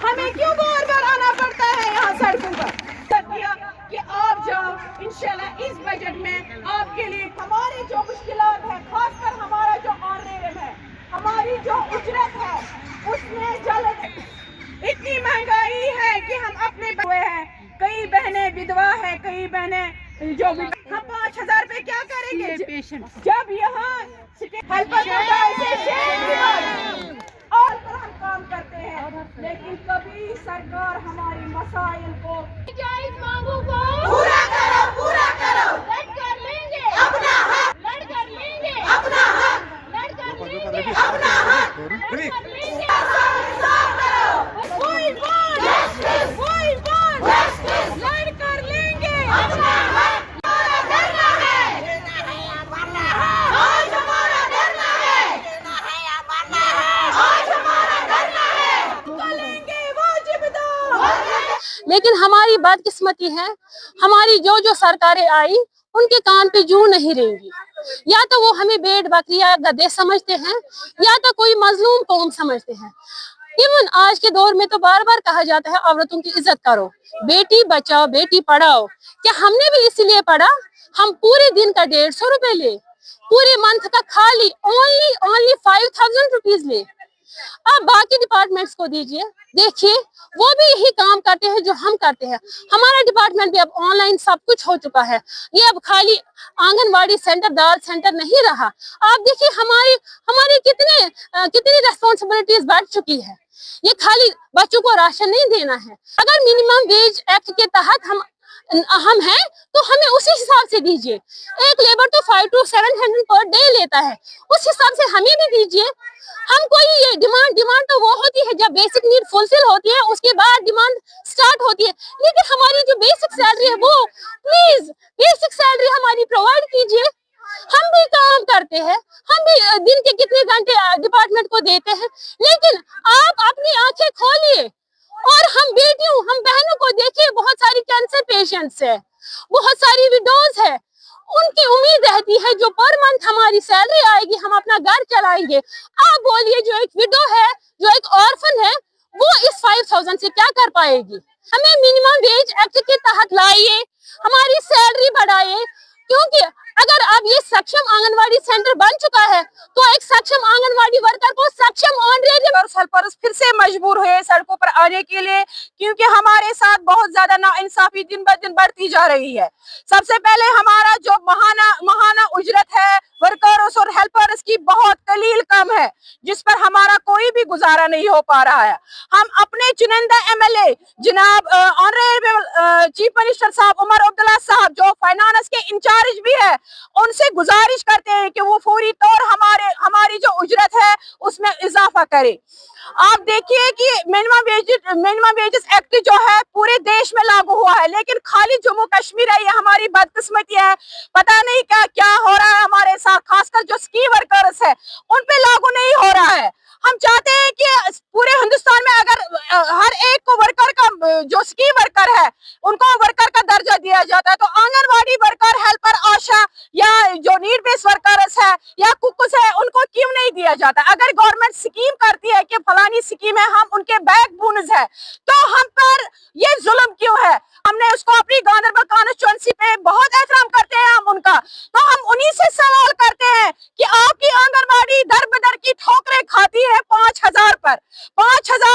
हमें क्यों बार बार आना पड़ता है यहाँ सड़कों पर? कि आप जाओ, इंशाल्लाह इस बजट में आपके लिए हमारी जो मुश्किलात है, खासकर हमारा जो ऑनरेरियम है, हमारी जो उजरत है, उसमें जल्द इतनी महंगाई है कि हम अपने हुए हैं, कई बहनें विधवा है, कई बहनें जो हम 5,000 रुपए क्या करेंगे जब यहाँ हेल्पर और हम काम करते हैं, लेकिन कभी सरकार हमारी मसाइल को जायज मांगों को पूरा करो लड़ कर लेंगे अपना हक, लड़ कर लेंगे अपना हक, लड़ कर लेंगे अपना हक, लड़ कर लेंगे इंसाफ करो, कोई बात लड़ कर लेंगे अपना हक हमारा धरना है, आज हमारा धरना है, आज हमारा धरना है, बोलेंगे वाजिब दो। लेकिन हमारी बदकिस्मती है, हमारी जो जो सरकारें आई उनके कान पे जूं नहीं रहेंगी। या तो वो हमें भेड़ बकरियां गधे समझते हैं, या तो कोई मजलूम कौम समझते हैं। इवन आज के दौर में तो बार बार कहा जाता है औरतों की इज्जत करो, बेटी बचाओ बेटी पढ़ाओ। क्या हमने भी इसीलिए पढ़ा? हम पूरे दिन का 150 रुपए ले, पूरे मंथ का खाली ओनली 5,000 रुपीज ले। आप बाकी डिपार्टमेंट्स को दीजिए, देखिए वो भी यही काम करते हैं जो हम करते हैं। हमारा डिपार्टमेंट भी अब ऑनलाइन सब कुछ हो चुका है। ये अब खाली आंगनवाड़ी सेंटर, दाल सेंटर नहीं रहा। आप देखिए हमारी कितनी रेस्पॉन्सिबिलिटीज बढ़ चुकी है। ये खाली बच्चों को राशन नहीं देना है। अगर मिनिमम वेज एक्ट के तहत हम हैं तो हमें उसी हिसाब से दीजिए। एक लेबर तो 500 to 700 पर डे लेता है, उस हिसाब से हमें भी दीजिए। हम कोई ये डिमांड तो वो होती है जब बेसिक नीड फुलफिल होती है, उसके बाद डिमांड स्टार्ट होती है। लेकिन हमारी जो बेसिक सैलरी है वो प्लीज बेसिक सैलरी हमारी प्रोवाइड कीजिए। हम भी काम करते हैं, हम भी दिन के कितने घंटे डिपार्टमेंट को देते हैं, लेकिन आप अपनी आंखें खोलिए और हम बेटियों हम बहनों को देखिए। बहुत सारी कैंसर पेशेंट्स है, बहुत सारी विडोज है, उनकी उम्मीद रहती है जो पर मंथ हमारी सैलरी आएगी हम अपना घर चलाएंगे। आप बोलिए जो एक विडो है, जो एक ऑर्फन है, वो इस 5,000 से क्या कर पाएगी? हमें मिनिमम वेज एक्ट के तहत लाइए, हमारी सैलरी बढ़ाइए। क्योंकि अगर अब ये सक्षम आंगनवाड़ी सेंटर बन चुका है तो एक सक्षम आंगनवाड़ी वर्कर को सक्षम ऑनरेरियम हेल्पर्स फिर से मजबूर हुए सड़कों पर आने के लिए, क्योंकि हमारे साथ बहुत ज्यादा नाइंसाफी दिन ब दिन बढ़ती जा रही है। सबसे पहले हमारा जो महाना उजरत है वर्कर्स और हेल्पर्स की बहुत कलील कम है, जिस पर हमारा कोई भी गुजारा नहीं हो पा रहा है। हम अपने चुनिंदा एमएलए जनाब ऑनरेबल चीफ मिनिस्टर साहब उमर अब्दुल्ला साहब जो फाइनेंस के इंचार्ज भी है, उनसे गुजारिश करते हैं कि वो फौरी तौर हमारी जो उजरत है उसमें इजाफा करे। आप देखिए कि मिनिमम वेजेस एक्ट जो है पूरे देश में लागू हुआ है, लेकिन खाली जम्मू कश्मीर है, ये हमारी बदकिस्मती है। पता नहीं क्या हो रहा है हमारे साथ, खासकर जो स्की वर्कर्स है उन पे लागू नहीं हो रहा है। हम चाहते हैं कि पूरे हिंदुस्तान में अगर हर एक को वर्कर का जो स्की वर्कर है उनको वर्कर का दर्जा दिया जाता है, तो आंगनवाड़ी वर्कर, हेल्पर, आशा या जो नीड बेस्ड वर्कर्स है या कुक्स है उनको क्यों नहीं दिया जाता? अगर गवर्नमेंट स्कीम करती है कि फलानी स्कीम है, हम उनके बैकबोन्स है, तो हम पर ये जुल्म क्यों है? हमने उसको अपनी गांधरबल कॉन्स्टिट्यूएंसी पे बहुत एहतराम करते हैं हम उनका, तो हम उन्हीं से सवाल करते हैं कि आपकी आंगनबाड़ी दर बदर की ठोकरें खाती है 5,000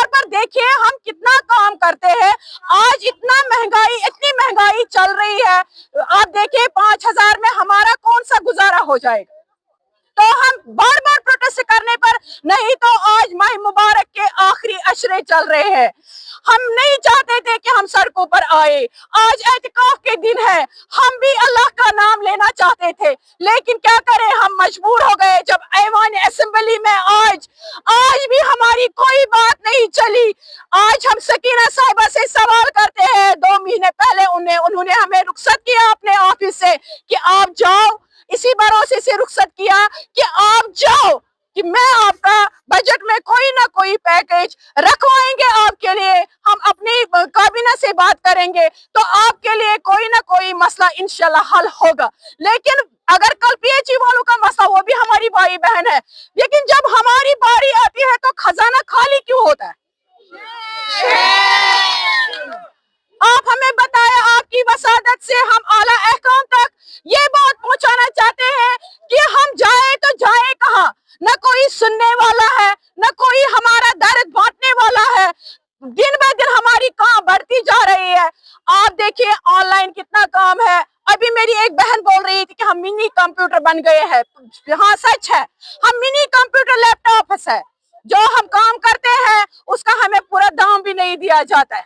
पर देखिए हम कितना काम करते हैं। आज इतनी महंगाई चल रही है, आप देखिए 5,000 में हमारा कौन सा गुजारा हो जाएगा? तो हम बार बार प्रोटेस्ट करने पर, नहीं तो आज माह मुबारक के आखिरी अशरे चल रहे हैं। हम नहीं चाहते थे कि हम सड़कों पर आए, आज एहतिकाफ के दिन है, हम भी अल्लाह का नाम लेना चाहते थे, लेकिन क्या करें हम मजबूर हो गए। जब ऐवान असेंबली में आज भी हमारी कोई बात नहीं चली। आज हम सकीना साहिबा से सवाल करते हैं, 2 महीने पहले उन्होंने हमें रुखसत किया अपने ऑफिस से कि आप जाओ, इसी भरोसे से रुखसत किया कि आप जाओ, कि मैं आपका बजट में कोई ना कोई पैकेज रखवाएंगे आपके लिए, हम अपनी काबीना से बात करेंगे तो आपके लिए कोई ना कोई मसला इंशाल्लाह हल होगा। लेकिन अगर कल पीएचई वालों का मसला, वो भी हमारी भाई बहन है, लेकिन जब हमारी बारी आती है तो खजाना खाली क्यों होता है? आप हमें बताएं, आपकी वसादत से हम आला अहकाम तक ये बात पहुंचाना चाहते हैं कि हम जाए तो जाए कहाँ। न कोई सुनने वाला है, न कोई हमारा दर्द बांटने वाला है। दिन ब दिन हमारी काम बढ़ती जा रही है। आप देखिए ऑनलाइन कितना काम है। अभी मेरी एक बहन बोल रही थी कि हम मिनी कंप्यूटर बन गए हैं। हाँ सच है, हम मिनी कंप्यूटर लैपटॉप है। जो हम काम करते हैं उसका हमें पूरा दाम भी नहीं दिया जाता है।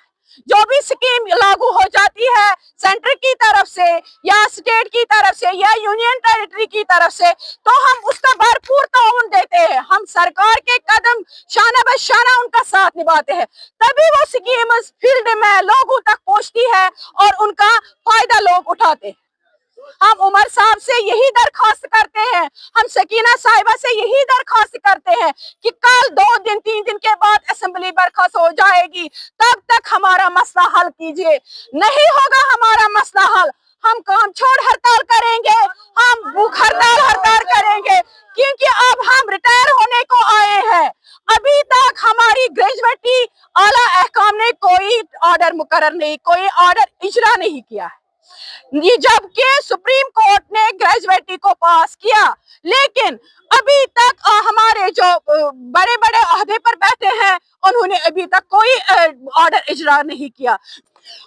जो भी स्कीम लागू हो जाती है सेंटर की तरफ से या स्टेट की तरफ से या यूनियन टेरिटरी की तरफ से, तो हम उसका भरपूर ताउन देते हैं। हम सरकार के कदम शाना बशाना उनका साथ निभाते हैं, तभी वो स्कीम फील्ड में लोगों तक पहुंचती है और उनका फायदा लोग उठाते हैं। हम उमर साहब से यही दरखास्त करते हैं, हम सकीना साहिबा से यही दरखास्त करते हैं कि कल 2 दिन 3 दिन के बाद असेंबली बर्खास्त हो जाएगी, तब तक हमारा मसला हल कीजिए। नहीं होगा हमारा मसला हल, हम काम छोड़ हड़ताल करेंगे, हम भूख हड़ताल करेंगे, क्योंकि अब हम रिटायर होने को आए हैं। अभी तक हमारी ग्रेजुएटी आला अहकाम ने कोई ऑर्डर मुकर्रर नहीं, कोई ऑर्डर इजरा नहीं किया है। ये जबकि सुप्रीम कोर्ट ने ग्रेजुएटी को पास किया, लेकिन अभी तक हमारे जो बड़े बड़े ओहदे पर बैठे हैं उन्होंने अभी तक कोई ऑर्डर इजरा नहीं किया।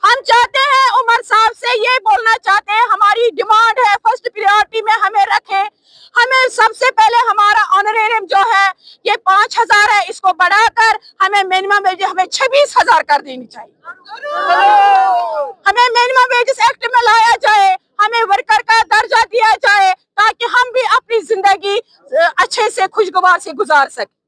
हम चाहते हैं, उमर साहब से ये बोलना चाहते हैं, हमारी डिमांड है फर्स्ट प्रायोरिटी में हमें रखें। हमें सबसे पहले हमारा ऑनरेरियम जो है ये 5,000 है, इसको बढ़ाकर हमें मिनिमम वेज हमें 26,000 कर देनी चाहिए। हमें मिनिमम वेजेस एक्ट में लाया जाए, हमें वर्कर का दर्जा दिया जाए, ताकि हम भी अपनी जिंदगी अच्छे से खुशगवार से गुजार सकें।